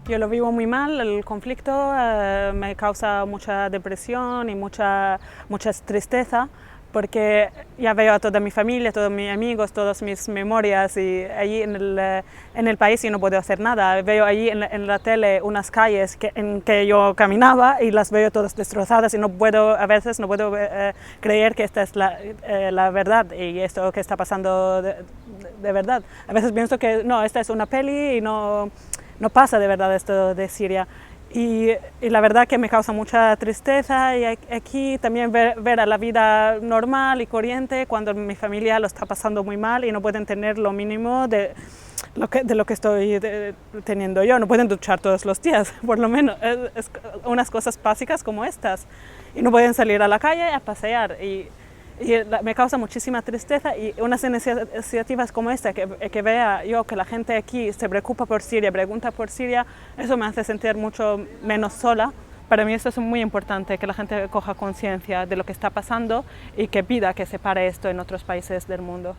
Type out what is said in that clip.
Yo lo vivo muy mal, el conflicto me causa mucha depresión y mucha tristeza, porque ya veo a toda mi familia, todos mis amigos, todas mis memorias, y allí en el país yo no puedo hacer nada. Veo allí en la tele unas calles en que yo caminaba y las veo todas destrozadas y no puedo, a veces no puedo creer que esta es la verdad y esto que está pasando de verdad. A veces pienso que no, esta es una peli y no pasa de verdad esto de Siria. Y la verdad que me causa mucha tristeza, y aquí también ver a la vida normal y corriente cuando mi familia lo está pasando muy mal y no pueden tener lo mínimo de lo que estoy teniendo yo. No pueden duchar todos los días, por lo menos, es unas cosas básicas como estas, y no pueden salir a la calle a pasear. Y me causa muchísima tristeza, y unas iniciativas como esta, que vea yo que la gente aquí se preocupa por Siria, pregunta por Siria, eso me hace sentir mucho menos sola. Para mí esto es muy importante, que la gente coja conciencia de lo que está pasando y que pida que se pare esto en otros países del mundo.